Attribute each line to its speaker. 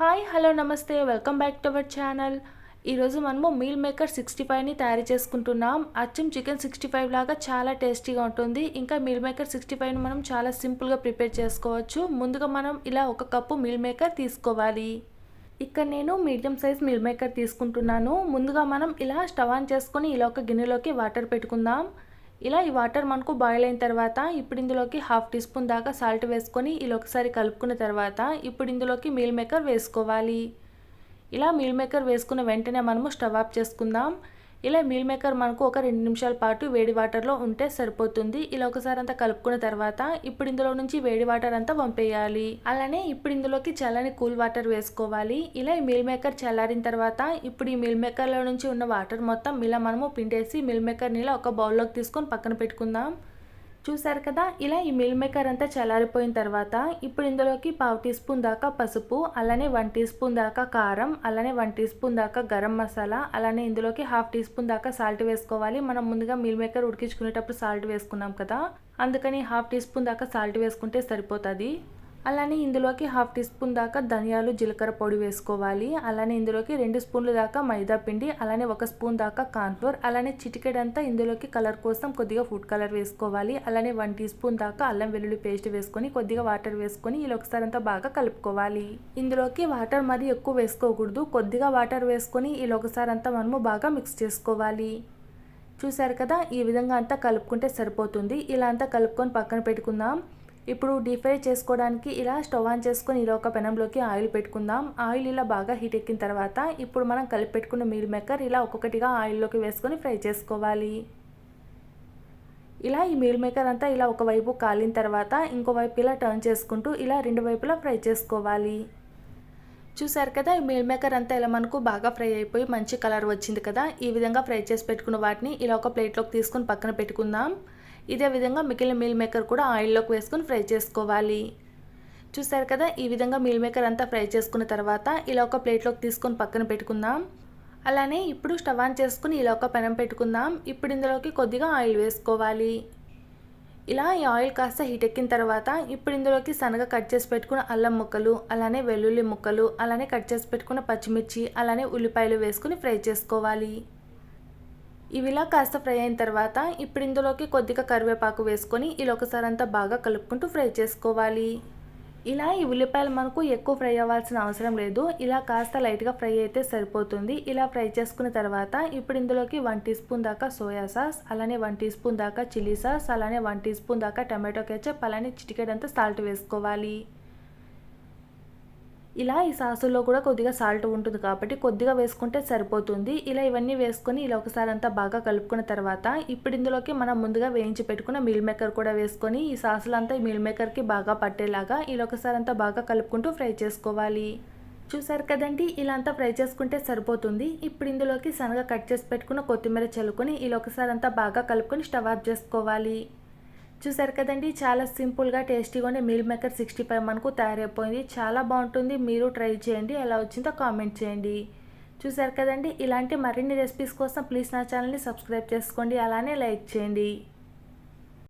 Speaker 1: Hi hello నమస్తే welcome back to our channel. ఈరోజు మనము మీల్ మేకర్ 65ని తయారు చేసుకుంటున్నాం. అచ్చం చికెన్ 65 లాగా చాలా టేస్టీగా ఉంటుంది. ఇంకా మీల్ మేకర్ 65ని మనం చాలా సింపుల్గా ప్రిపేర్ చేసుకోవచ్చు. ముందుగా మనం ఇలా 1 కప్పు మీల్ మేకర్ తీసుకోవాలి. ఇక్కడ నేను మీడియం సైజ్ మీల్ మేకర్ తీసుకుంటున్నాను. ముందుగా మనం ఇలా స్టవ్ ఆన్ చేసుకొని ఇలా ఒక గిన్నెలోకి వాటర్ పెట్టుకుందాం. ఇలా ఈ వాటర్ మనకు బాయిల్ అయిన తర్వాత ఇప్పుడు ఇందులోకి 1/2 టీ స్పూన్ దాకా సాల్ట్ వేసుకొని ఇలా ఒకసారి కలుపుకున్న తర్వాత ఇప్పుడు ఇందులోకి మీల్ మేకర్ వేసుకోవాలి. ఇలా మీల్ మేకర్ వేసుకున్న వెంటనే మనము స్టవ్ ఆఫ్ చేసుకుందాం. ఇలా మీల్ మేకర్ మనకు ఒక 2 నిమిషాల పాటు వేడి వాటర్లో ఉంటే సరిపోతుంది. ఇలా ఒకసారి అంతా కలుపుకున్న తర్వాత ఇప్పుడు ఇందులో నుంచి వేడి వాటర్ అంతా వంపేయాలి. అలానే ఇప్పుడు ఇందులోకి చల్లని కూల్ వాటర్ వేసుకోవాలి. ఇలా ఈ మీల్ మేకర్ చల్లారిన తర్వాత ఇప్పుడు ఈ మీల్ మేకర్లో నుంచి ఉన్న వాటర్ మొత్తం ఇలా మనము పిండేసి మీల్ మేకర్ని ఇలా ఒక బౌల్లోకి తీసుకొని పక్కన పెట్టుకుందాం. చూసారు కదా, ఇలా ఈ మీల్ మేకర్ అంతా చల్లారిపోయిన తర్వాత ఇప్పుడు ఇందులోకి 1/2 టీ స్పూన్ దాకా పసుపు, అలానే 1 టీ స్పూన్ దాకా కారం, అలానే 1 టీ స్పూన్ దాకా గరం మసాలా, అలానే ఇందులోకి 1/2 టీ స్పూన్ దాకా సాల్ట్ వేసుకోవాలి. మనం ముందుగా మీల్ మేకర్ ఉడికించుకునేటప్పుడు సాల్ట్ వేసుకున్నాం కదా, అందుకని 1/2 టీ స్పూన్ దాకా సాల్ట్ వేసుకుంటే సరిపోతుంది. అలానే ఇందులోకి 1/2 టీ స్పూన్ దాకా ధనియాలు జీలకర్ర పొడి వేసుకోవాలి. అలానే ఇందులోకి 2 స్పూన్లు దాకా మైదా పిండి, అలానే 1 స్పూన్ దాకా కార్న్ఫ్లోర్, అలానే చిటికెడంతా ఇందులోకి కలర్ కోసం కొద్దిగా ఫుడ్ కలర్ వేసుకోవాలి. అలానే 1 టీ స్పూన్ దాకా అల్లం వెల్లుల్లి పేస్ట్ వేసుకొని కొద్దిగా వాటర్ వేసుకొని ఇలా ఒకసారి అంతా బాగా కలుపుకోవాలి. ఇందులోకి వాటర్ మరి ఎక్కువ వేసుకోకూడదు, కొద్దిగా వాటర్ వేసుకొని ఇలా ఒకసారి అంతా మనము బాగా మిక్స్ చేసుకోవాలి. చూసారు కదా, ఈ విధంగా అంతా కలుపుకుంటే సరిపోతుంది. ఇలా అంతా కలుపుకొని పక్కన పెట్టుకుందాం. ఇప్పుడు డీప్ ఫ్రై చేసుకోవడానికి ఇలా స్టవ్ ఆన్ చేసుకొని ఇలా ఒక పెనంలోకి ఆయిల్ పెట్టుకుందాం. ఆయిల్ ఇలా బాగా హీట్ ఎక్కిన తర్వాత ఇప్పుడు మనం కలిపి పెట్టుకున్న మీల్ మేకర్ ఇలా ఒక్కొక్కటిగా ఆయిల్లోకి వేసుకొని ఫ్రై చేసుకోవాలి. ఇలా ఈ మీల్ మేకర్ అంతా ఇలా ఒకవైపు కాలిన తర్వాత ఇంకోవైపు ఇలా టర్న్ చేసుకుంటూ ఇలా 2 వైపులా ఫ్రై చేసుకోవాలి. చూసారు కదా, ఈ మీల్ మేకర్ అంతా ఇలా మనకు బాగా ఫ్రై అయిపోయి మంచి కలర్ వచ్చింది కదా. ఈ విధంగా ఫ్రై చేసి పెట్టుకున్న వాటిని ఇలా ఒక ప్లేట్లోకి తీసుకొని పక్కన పెట్టుకుందాం. ఇదే విధంగా మిగిలిన మీల్ మేకర్ కూడా ఆయిల్లోకి వేసుకొని ఫ్రై చేసుకోవాలి. చూసారు కదా, ఈ విధంగా మీల్ మేకర్ అంతా ఫ్రై చేసుకున్న తర్వాత ఇలా ఒక ప్లేట్లోకి తీసుకొని పక్కన పెట్టుకుందాం. అలానే ఇప్పుడు స్టవ్ ఆన్ చేసుకుని ఇలా ఒక పెనం పెట్టుకుందాం. ఇప్పుడు ఇందులోకి కొద్దిగా ఆయిల్ వేసుకోవాలి. ఇలా ఈ ఆయిల్ కాస్త హీట్ ఎక్కిన తర్వాత ఇప్పుడు ఇందులోకి సన్నగా కట్ చేసి పెట్టుకున్న అల్లం ముక్కలు, అలానే వెల్లుల్లి ముక్కలు, అలానే కట్ చేసి పెట్టుకున్న పచ్చిమిర్చి, అలానే ఉల్లిపాయలు వేసుకుని ఫ్రై చేసుకోవాలి. ఇవి ఇలా కాస్త ఫ్రై అయిన తర్వాత ఇప్పుడు ఇందులోకి కొద్దిగా కరివేపాకు వేసుకొని ఇలా ఒకసారి అంతా బాగా కలుపుకుంటూ ఫ్రై చేసుకోవాలి. ఇలా ఈ ఉల్లిపాయలు మనకు ఎక్కువ ఫ్రై అవ్వాల్సిన అవసరం లేదు, ఇలా కాస్త లైట్గా ఫ్రై అయితే సరిపోతుంది. ఇలా ఫ్రై చేసుకున్న తర్వాత ఇప్పుడు ఇందులోకి 1 టీ స్పూన్ దాకా సోయా సాస్, అలానే 1 టీ స్పూన్ దాకా చిల్లీ సాస్, అలానే 1 టీ స్పూన్ దాకా టమాటో కెచప్, అలానే చిటికెడంతా సాల్ట్ వేసుకోవాలి. ఇలా ఈ సాసుల్లో కూడా కొద్దిగా సాల్ట్ ఉంటుంది కాబట్టి కొద్దిగా వేసుకుంటే సరిపోతుంది. ఇలా ఇవన్నీ వేసుకొని ఇలా ఒకసారి అంతా బాగా కలుపుకున్న తర్వాత ఇప్పుడు ఇందులోకి మనం ముందుగా వేయించి పెట్టుకున్న మీల్ మేకర్ కూడా వేసుకొని ఈ సాసులంతా ఈ మీల్ మేకర్కి బాగా పట్టేలాగా ఇలా ఒకసారి అంతా బాగా కలుపుకుంటూ ఫ్రై చేసుకోవాలి. చూసారు కదండి, ఇలా అంతా ఫ్రై చేసుకుంటే సరిపోతుంది. ఇప్పుడు ఇందులోకి సన్నగా కట్ చేసి పెట్టుకున్న కొత్తిమీర చల్లుకొని ఇలా ఒకసారి అంతా బాగా కలుపుకొని స్టవ్ ఆఫ్ చేసుకోవాలి. చూసారు కదండి, చాలా సింపుల్గా టేస్టీగా ఉండే మీల్ మేకర్ 65 మనకు తయారైపోయింది. చాలా బాగుంటుంది, మీరు ట్రై చేయండి, ఎలా వచ్చిందో కామెంట్ చేయండి. చూసారు కదండి, ఇలాంటి మరిన్ని రెసిపీస్ కోసం ప్లీజ్ నా ఛానల్ని సబ్స్క్రైబ్ చేసుకోండి, అలానే లైక్ చేయండి.